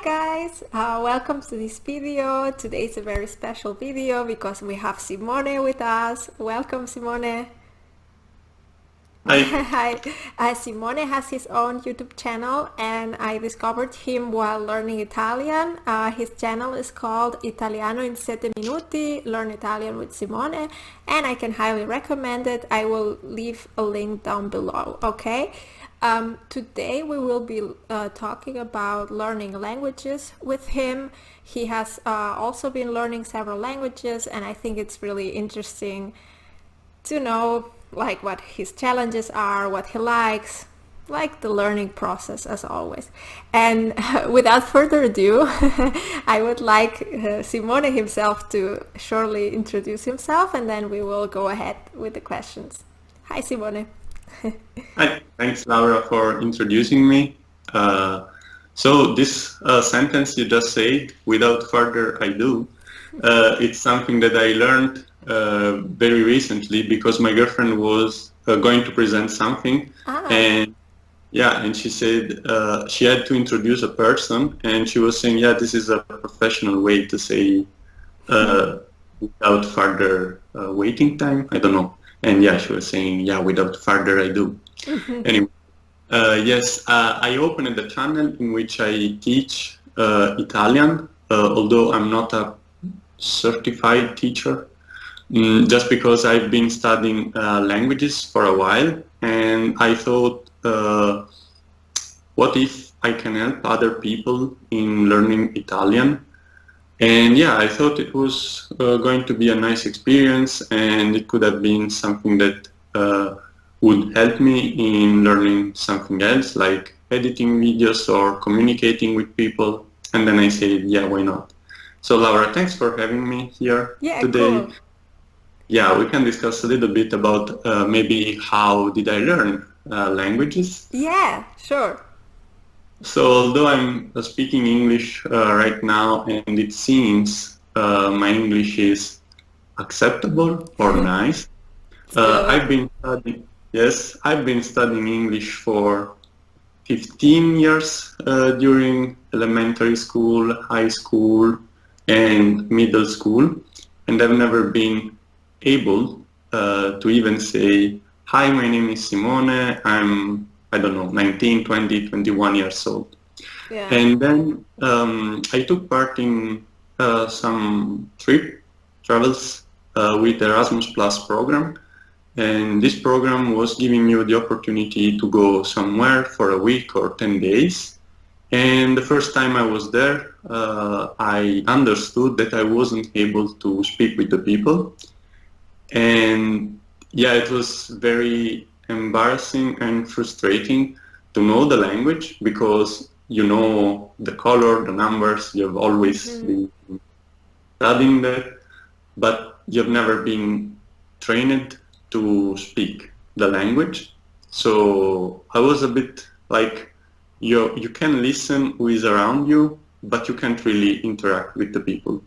guys, welcome to this video. Today is a very special video because we have Simone with us. Welcome, Simone. Hi. Hi. Simone has his own YouTube channel and I discovered him while learning Italian. His channel is called Italiano in 7 Minuti, Learn Italian with Simone, and I can highly recommend it. I will leave a link down below, okay? Today we will be talking about learning languages with him. He has also been learning several languages, and I think it's really interesting to know like what his challenges are, what he likes, like the learning process as always. And without further ado, I would like Simone himself to shortly introduce himself, and then we will go ahead with the questions. Hi, Simone. Hi. Thanks, Laura, for introducing me. So this sentence you just said, without further ado, it's something that I learned very recently because my girlfriend was going to present something, and and she said she had to introduce a person, and she was saying, yeah, this is a professional way to say without further waiting time. I don't know. And yeah, she was saying, yeah, without further ado. Anyway, yes, I opened a channel in which I teach Italian, although I'm not a certified teacher, just because I've been studying languages for a while, and I thought, what if I can help other people in learning Italian? And yeah, I thought it was going to be a nice experience, and it could have been something that would help me in learning something else, like editing videos or communicating with people. And then I said, yeah, why not? So Laura, thanks for having me here Yeah, today. cool. Yeah, we can discuss a little bit about maybe how did I learn languages. Yeah, sure. So although I'm speaking English right now, and it seems my English is acceptable or nice, It's good. I've been studying English for 15 years during elementary school, high school, and middle school, and I've never been able to even say, hi, my name is Simone, I don't know, 19, 20, 21 years old. Yeah. And then I took part in some travels with the Erasmus Plus program. And this program was giving you the opportunity to go somewhere for a week or 10 days. And the first time I was there, I understood that I wasn't able to speak with the people. And yeah, it was very embarrassing and frustrating to know the language because you know the color, the numbers, you've always been studying that, but you've never been trained to speak the language. So I was a bit like, you can listen who is around you, but you can't really interact with the people.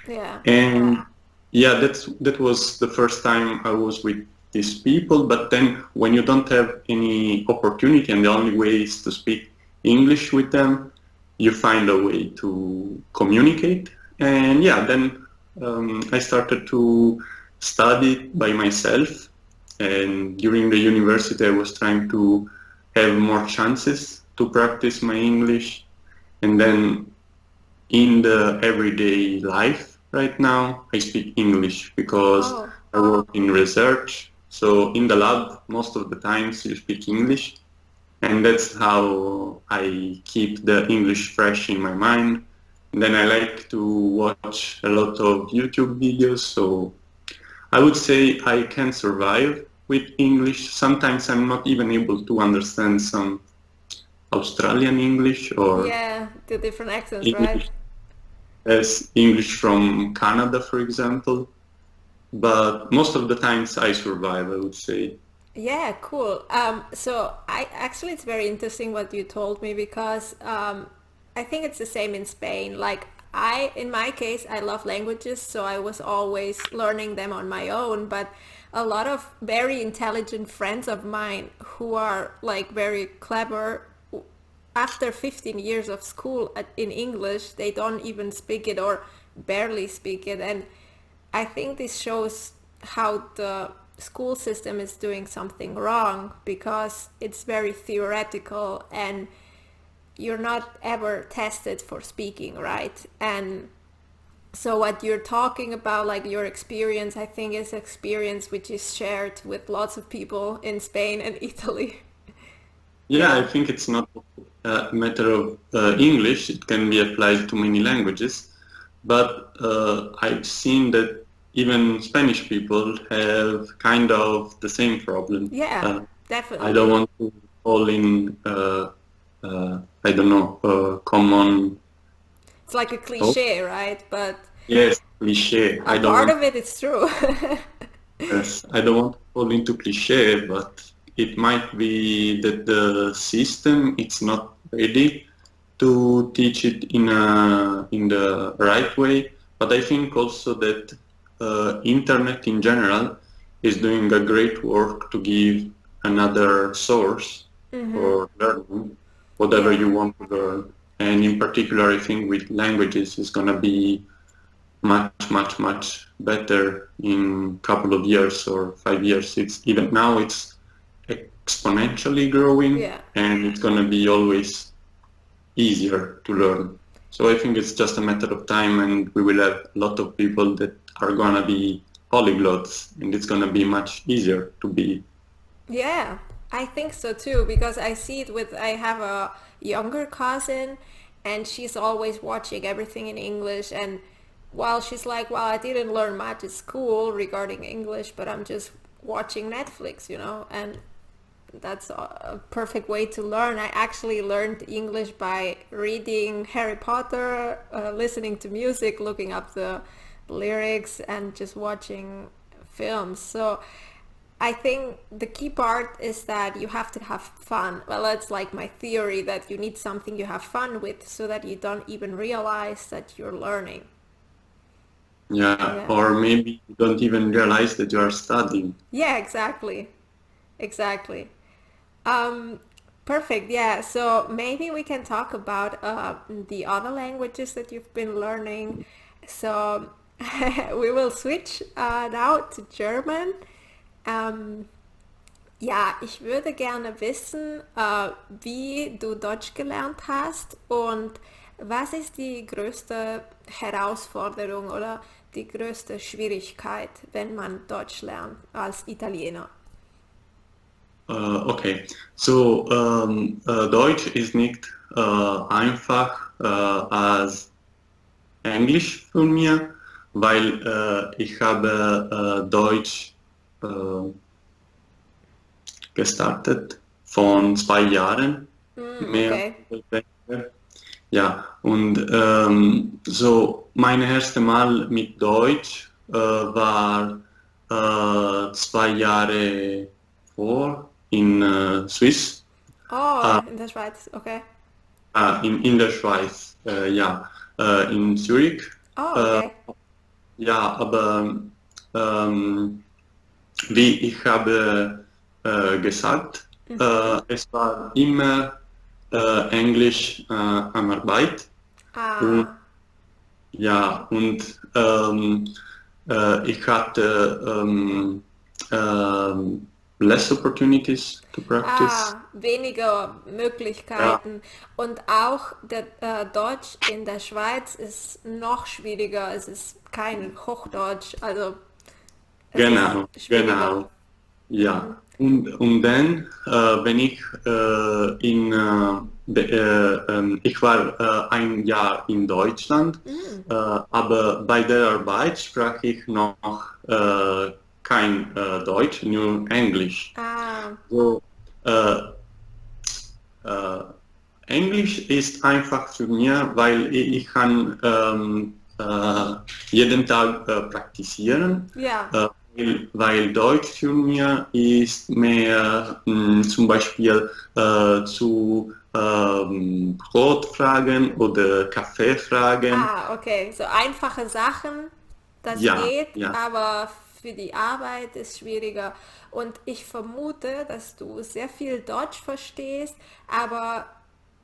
Yeah. And yeah, that was the first time I was with these people. But then when you don't have any opportunity and the only way is to speak English with them, you find a way to communicate. And yeah, then I started to study by myself. And during the university, I was trying to have more chances to practice my English. And then in the everyday life right now, I speak English because Oh, I work in research. So in the lab, most of the times you speak English, and that's how I keep the English fresh in my mind. And then I like to watch a lot of YouTube videos, so I would say I can survive with English. Sometimes I'm not even able to understand some Australian English or yeah, the different accents, right? English as English from Canada, for example. But most of the times I survive, I would say. Yeah, cool. So I actually it's very interesting what you told me because I think it's the same in Spain. Like in my case, I love languages, so I was always learning them on my own. But a lot of very intelligent friends of mine who are like very clever, after 15 years of school in English, they don't even speak it or barely speak it. And I think this shows how the school system is doing something wrong because it's very theoretical and you're not ever tested for speaking, right? And so what you're talking about, like your experience, I think is experience which is shared with lots of people in Spain and Italy. Yeah, I think it's not a matter of English. It can be applied to many languages. But I've seen that even Spanish people have kind of the same problem. Yeah, I don't definitely. want to fall in, I don't know, common, It's like a oh, cliche, right? But yes, cliché. a I don't part want, of it is true. yes, I don't want to fall into cliché, but it might be that the system it's not ready to teach it in the right way. But I think also that internet in general is doing a great work to give another source for learning whatever Yeah. you want to learn. And in particular, I think with languages is going to be much better in a couple of years or 5 years. It's even now it's exponentially growing, Yeah. and it's going to be always easier to learn. So I think it's just a matter of time, and we will have a lot of people that are going to be polyglots, and it's going to be much easier to be. Yeah, I think so too because I see it with I have a younger cousin and she's always watching everything in English and while she's like, well, I didn't learn much at school regarding English, but I'm just watching Netflix, and that's a perfect way to learn. I actually learned English by reading Harry Potter, listening to music, looking up the lyrics, and just watching films. So I think the key part is that you have to have fun. Well, that's like my theory that you need something you have fun with so that you don't even realize that you're learning. Yeah, Yeah. or maybe you don't even realize that you are studying. Yeah, exactly. Exactly. Um, Perfect. Yeah. So maybe we can talk about the other languages that you've been learning. So we will switch now to German. Ähm, ja, ich würde gerne wissen, wie du Deutsch gelernt hast und was ist die größte Herausforderung oder die größte Schwierigkeit, wenn man Deutsch lernt als Italiener? Okay, so Deutsch ist nicht einfach als Englisch für mich, weil ich habe Deutsch äh, gestartet von 2 Jahren, Mm, mehr okay. oder weniger. Ja, und so mein erstes Mal mit Deutsch war 2 Jahre vor in Swiss, Oh, in der Schweiz, okay. in der Schweiz, ja, in Zürich. Oh, Äh, okay. ja, aber ähm, wie ich habe gesagt, es war immer Englisch am Arbeit. Und Ah, ja, und ich hatte less opportunities to practice. weniger Ja, Möglichkeiten. Und auch der Deutsch in der Schweiz ist noch schwieriger. Es ist kein Hochdeutsch, also es ist schwieriger. genau. Ja, und dann, wenn ich ich war 1 Jahr in Deutschland, aber bei der Arbeit sprach ich noch kein Deutsch, nur Englisch. Ah, So, äh, äh, Englisch ist einfach für mich, weil ich kann jeden Tag praktizieren, ja. weil Deutsch für mich ist mehr zum Beispiel zu Brotfragen oder Kaffeefragen. Ah, okay. So einfache Sachen, das Ja, geht, ja, aber für die Arbeit ist schwieriger. Und ich vermute, dass du sehr viel Deutsch verstehst, aber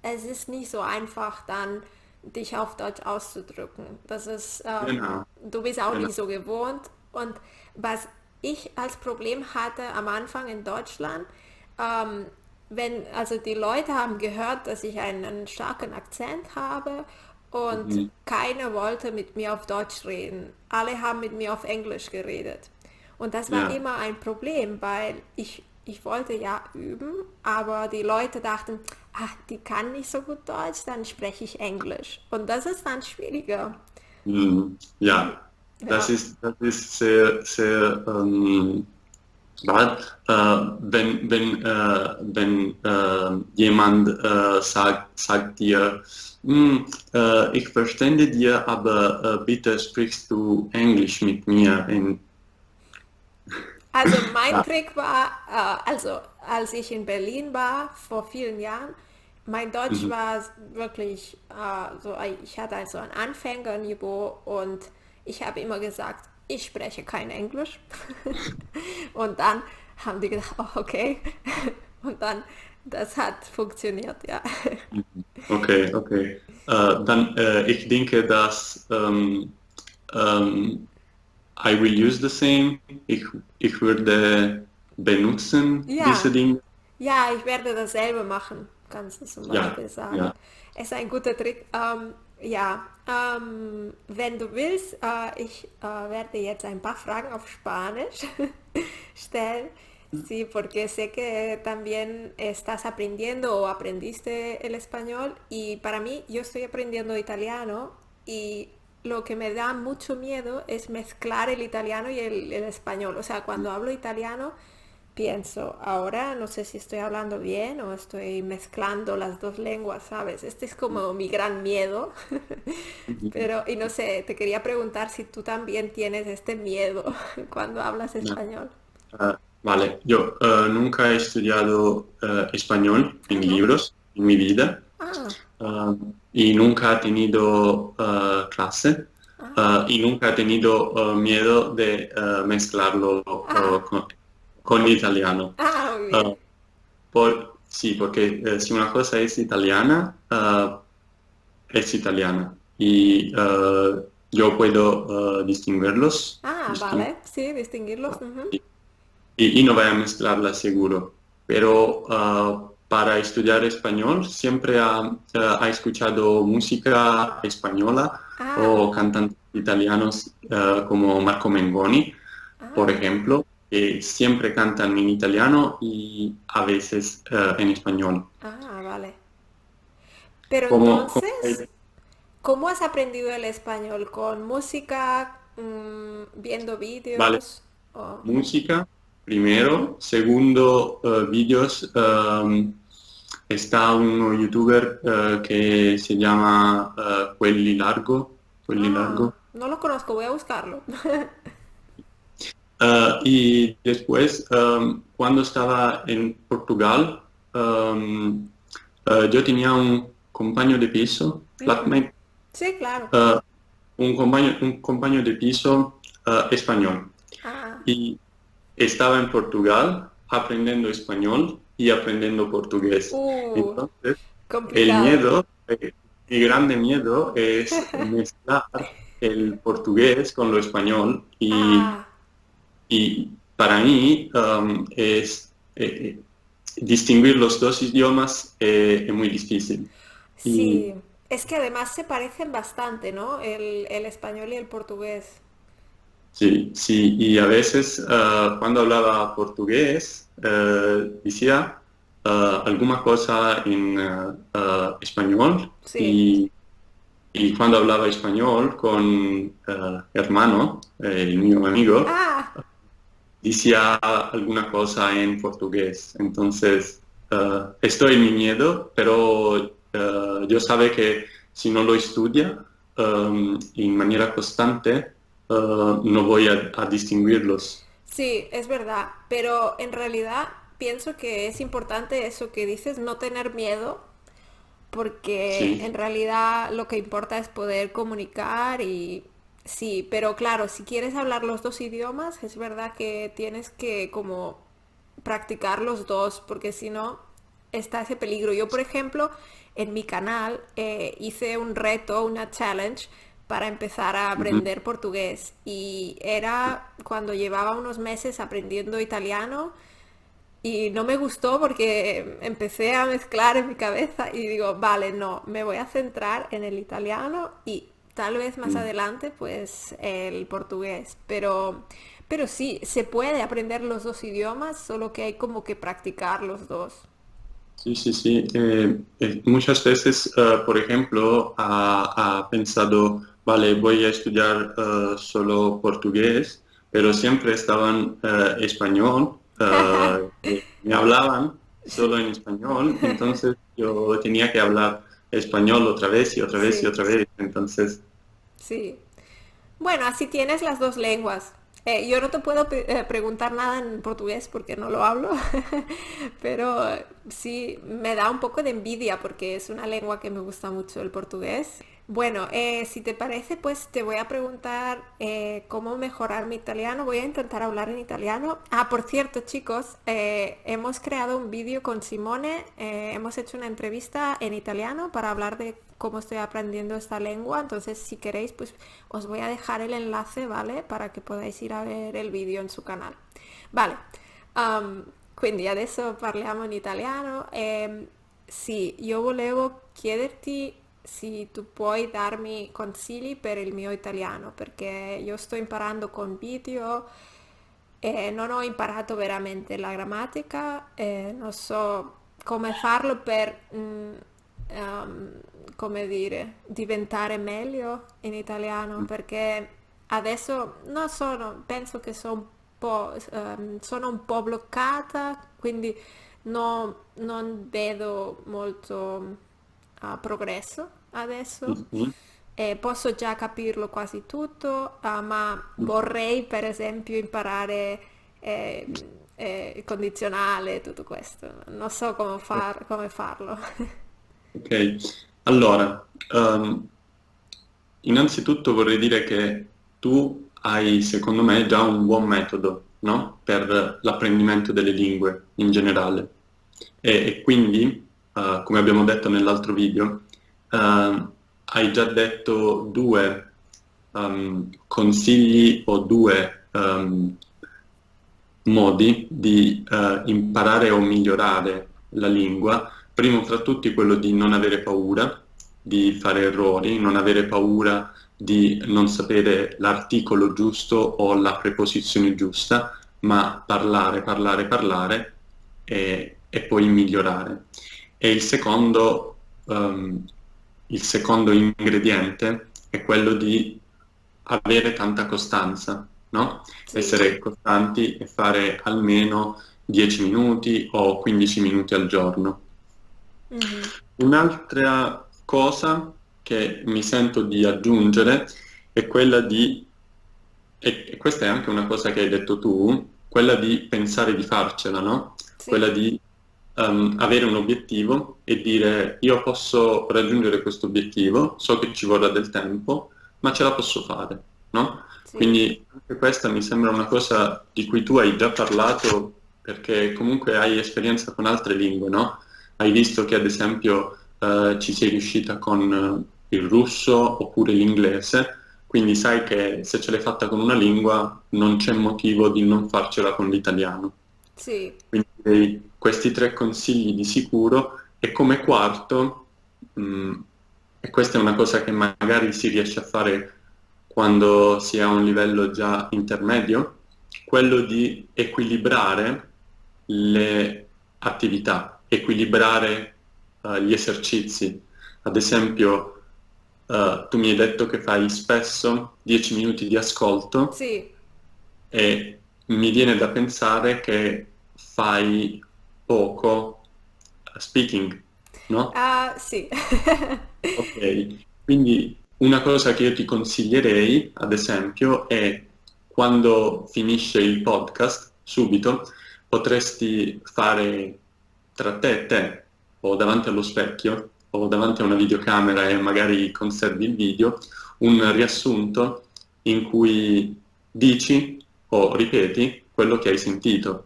es ist nicht so einfach, dann dich auf Deutsch auszudrücken. Das ist, Genau, du bist auch genau. nicht so gewohnt. Und was ich als Problem hatte am Anfang in Deutschland, ähm, also die Leute haben gehört, dass ich einen starken Akzent habe und Mhm. keiner wollte mit mir auf Deutsch reden. Alle haben mit mir auf Englisch geredet. Und das war Ja. immer ein Problem, weil ich wollte ja üben, aber die Leute dachten, ah, die kann nicht so gut Deutsch, dann spreche ich Englisch. Und das ist dann schwieriger. Ja, Ja. das ist sehr, sehr bad, wenn jemand sagt dir, ich verstehe dir, aber bitte sprichst du Englisch mit mir. Also mein Ja. Trick war, also als ich in Berlin war vor vielen Jahren, mein Deutsch Mhm. war wirklich so, ich hatte also ein Anfängerniveau und ich habe immer gesagt, ich spreche kein Englisch. Und dann haben die gedacht, oh, okay. Und dann, das hat funktioniert, ja. Okay, okay. Dann ich denke, dass ähm, I will use the same. Ich würde benutzen diese Ja, Dinge. ja, ich werde dasselbe machen, kannst du zum Ja, Beispiel sagen. ja. Es ist ein guter Trick. Ja, wenn du willst, ich werde jetzt ein paar Fragen auf Spanisch stellen. Sí, porque sé que también estás aprendiendo o aprendiste el español y para mí yo estoy aprendiendo italiano y lo que me da mucho miedo es mezclar el italiano y el español. O sea, cuando hablo italiano pienso, ahora no sé si estoy hablando bien o estoy mezclando las dos lenguas, ¿sabes? Este es como mi gran miedo. Pero, y no sé, te quería preguntar si tú también tienes este miedo cuando hablas Ja. español. Vale, yo nunca he estudiado español Ah, en ¿no? libros en mi vida Ah, ah, y nunca he tenido clase y nunca he tenido miedo de mezclarlo ah, con italiano. muy bien. Ah, sí, porque si una cosa es italiana, es italiana y yo puedo distinguirlos. Ah, vale, sí, distinguirlos. Ujú. Y no voy a mezclarla seguro. Pero para estudiar español siempre ha escuchado música española Ah, o cantantes italianos como Marco Mengoni, por ah, ejemplo, que siempre cantan en italiano y a veces en español. vale. Pero Como entonces, ¿cómo has aprendido el español? ¿Con música, viendo vale, vídeos? O- música primero, segundo, vídeos. Está un youtuber que se llama Quelli Ah, Largo. no lo conozco, voy a buscarlo. Y después, cuando estaba en Portugal, yo tenía un compañero de piso, Ujú. flatmate, Sí, claro. eh, un compañero de piso español. Ah, Y estaba en Portugal aprendiendo español y aprendiendo portugués. uh, Entonces, el complicado. miedo, mi grande miedo es mezclar el portugués con lo español Ah, y para mí es distinguir los dos idiomas es muy difícil. Y sí. Es que además se parecen bastante, ¿no? El español y el portugués. sí, sí, y a veces cuando hablaba portugués decía alguna cosa en español Sí. y cuando hablaba español con hermano, el mío amigo, Ah, decía alguna cosa en portugués. Entonces, estoy en mi miedo, pero yo sabe que si no lo estudia en manera constante, no voy a distinguirlos. sí, es verdad. Pero en realidad pienso que es importante eso que dices, no tener miedo, porque Sí, en realidad lo que importa es poder comunicar y sí, pero claro, si quieres hablar los dos idiomas, es verdad que tienes que como practicar los dos, porque si no, está ese peligro. Yo, por ejemplo, en mi canal hice un reto, una challenge para empezar a Mhm. aprender portugués. Y era cuando llevaba unos meses aprendiendo italiano y no me gustó porque empecé a mezclar en mi cabeza y digo, vale, no, me voy a centrar en el italiano y tal vez más Mm. adelante pues el portugués. Pero sí, se puede aprender los dos idiomas, solo que hay como que practicar los dos. Sí, sí, sí. Muchas veces, por ejemplo, ha pensado, vale, voy a estudiar solo portugués, pero siempre estaban español, me hablaban solo en español, entonces yo tenía que hablar español otra vez y otra vez y Sí, otra vez. Entonces, sí. Bueno, así tienes las dos lenguas. Yo no te puedo preguntar nada en portugués porque no lo hablo, pero sí me da un poco de envidia porque es una lengua que me gusta mucho el portugués. Bueno, si te parece, pues te voy a preguntar cómo mejorar mi italiano. Voy a intentar hablar en italiano. Ah, por cierto, chicos, hemos creado un vídeo con Simone. Hemos hecho una entrevista en italiano para hablar de cómo estoy aprendiendo esta lengua. Entonces, si queréis, pues os voy a dejar el enlace, ¿vale? Para che podáis ir a ver il video in suo canale. Vale, quindi adesso parliamo in italiano. Sì, io volevo chiederti se tu puoi darmi consigli per il mio italiano, perché io sto imparando con video e non ho imparato veramente la grammatica, non so come farlo per, come dire, diventare meglio in italiano, perché adesso non sono, penso che sono un po' bloccata, quindi non vedo molto progresso adesso. mhm. Posso già capirlo quasi tutto, ma vorrei per esempio imparare il condizionale, tutto questo. Non so come farlo. Ok, allora, innanzitutto vorrei dire che tu hai, secondo me, già un buon metodo, no? Per l'apprendimento delle lingue in generale. E quindi, come abbiamo detto nell'altro video, hai già detto due consigli o due modi di imparare o migliorare la lingua. Primo fra tutti quello di non avere paura di fare errori, non avere paura di non sapere l'articolo giusto o la preposizione giusta, ma parlare, parlare, parlare e poi migliorare. E il secondo ingrediente è quello di avere tanta costanza, no? Sì. Essere costanti e fare almeno 10 minuti o 15 minuti al giorno. Mhm. Un'altra cosa che mi sento di aggiungere è quella di, e questa è anche una cosa che hai detto tu, quella di pensare di farcela, no? Quella Sì, di avere un obiettivo e dire io posso raggiungere questo obiettivo, so che ci vorrà del tempo, ma ce la posso fare, no? sì. Quindi anche questa mi sembra una cosa di cui tu hai già parlato perché comunque hai esperienza con altre lingue, no? Hai visto che ad esempio ci sei riuscita con il russo oppure l'inglese, quindi sai che se ce l'hai fatta con una lingua non c'è motivo di non farcela con l'italiano. Sì. Quindi direi questi tre consigli di sicuro e come quarto, e questa è una cosa che magari si riesce a fare quando si ha un livello già intermedio, quello di equilibrare le attività, equilibrare gli esercizi. Ad esempio, tu mi hai detto che fai spesso 10 minuti di ascolto Sì. e mi viene da pensare che fai poco speaking, no? Ah, sì. Ok, quindi una cosa che io ti consiglierei, ad esempio, è quando finisce il podcast, subito, potresti fare tra te e te, o davanti allo specchio, o davanti a una videocamera e magari conservi il video, un riassunto in cui dici o ripeti quello che hai sentito.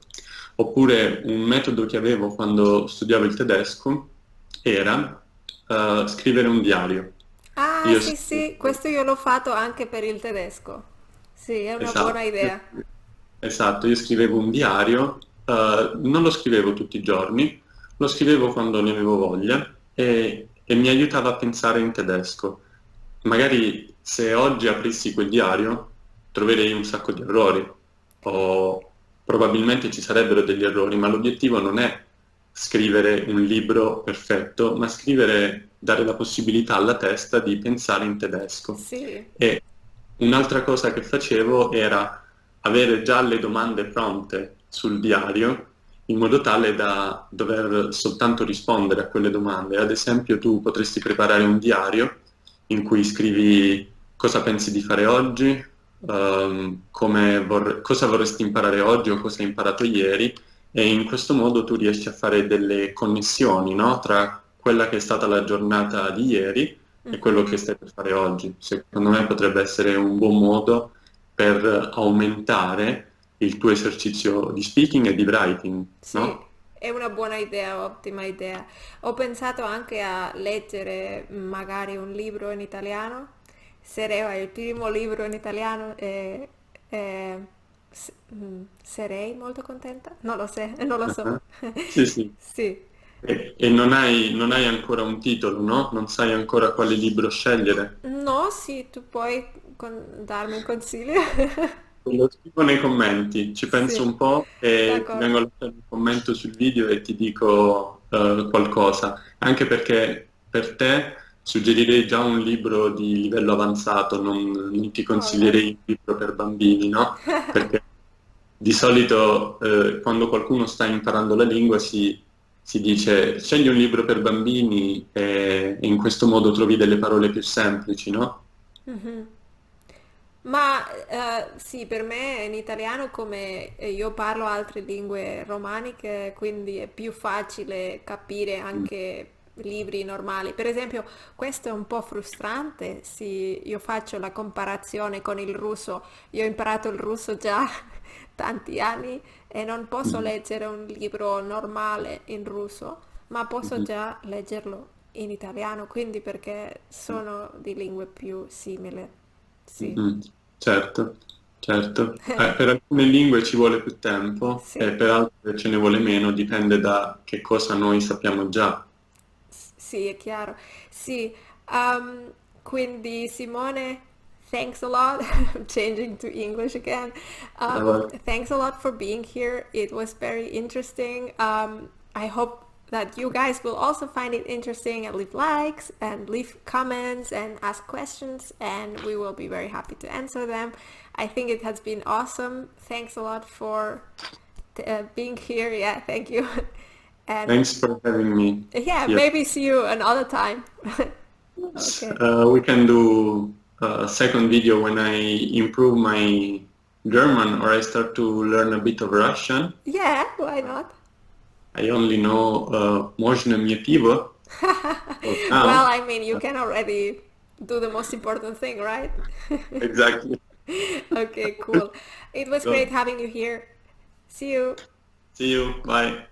Oppure un metodo che avevo quando studiavo il tedesco era scrivere un diario. Ah, Io sì, sì, scrivo, questo io l'ho fatto anche per il tedesco. Sì, è una buona esatto, idea. esatto, io scrivevo un diario, non lo scrivevo tutti i giorni, lo scrivevo quando ne avevo voglia e mi aiutava a pensare in tedesco. Magari se oggi aprissi quel diario troverei un sacco di errori o probabilmente ci sarebbero degli errori, ma l'obiettivo non è scrivere un libro perfetto, ma scrivere, dare la possibilità alla testa di pensare in tedesco. Sì. E un'altra cosa che facevo era avere già le domande pronte sul diario in modo tale da dover soltanto rispondere a quelle domande. Ad esempio, tu potresti preparare un diario in cui scrivi cosa pensi di fare oggi, cosa vorresti imparare oggi o cosa hai imparato ieri, e in questo modo tu riesci a fare delle connessioni, no? Tra quella che è stata la giornata di ieri e quello Mhm. che stai per fare oggi. Secondo me potrebbe essere un buon modo per aumentare il tuo esercizio di speaking e di writing, Sì, no? è una buona idea, ottima idea. Ho pensato anche a leggere magari un libro in italiano. Sarei il primo libro in italiano e sarei molto contenta. Non lo so, non lo so. Ah, sì, sì. Sì. E non hai ancora un titolo, no? Non sai ancora quale libro scegliere. No, sì, tu puoi darmi un consiglio. Lo scrivo nei commenti, ci penso Sì, un po' e ti vengo a d'accordo. lasciare un commento sul video e ti dico qualcosa, anche perché per te suggerirei già un libro di livello avanzato, non ti All right. consiglierei un libro per bambini, no? Perché di solito quando qualcuno sta imparando la lingua si dice scegli un libro per bambini e in questo modo trovi delle parole più semplici, no? Mhm. Ma sì, per me in italiano come io parlo altre lingue romaniche, quindi è più facile capire anche libri normali. Per esempio, questo è un po' frustrante, sì, io faccio la comparazione con il russo. Io ho imparato il russo già tanti anni e non posso Mhm. leggere un libro normale in russo, ma posso Mhm. già leggerlo in italiano, quindi perché sono di lingue più simili. Sì. Mhm. Certo, certo. Per alcune lingue ci vuole più tempo e Sì, per altre ce ne vuole meno, dipende da che cosa noi sappiamo già. sì, è chiaro. Sì, um, quindi Simone, thanks a lot. I'm changing to English again. Allora, Thanks a lot for being here. It was very interesting. I hope that you guys will also find it interesting and leave likes and leave comments and ask questions, and we will be very happy to answer them. I think it has been awesome. Thanks a lot for being here. Yeah, thank you. And thanks for having me yeah, here. maybe see you another time. Okay. We can do a second video when I improve my German or I start to learn a bit of Russian. Yeah, why not? I only know Можно мне пиво for Well, now. I mean, you can already do the most important thing, right? Exactly. Okay, cool. It was So, great having you here. See you. see you. Bye.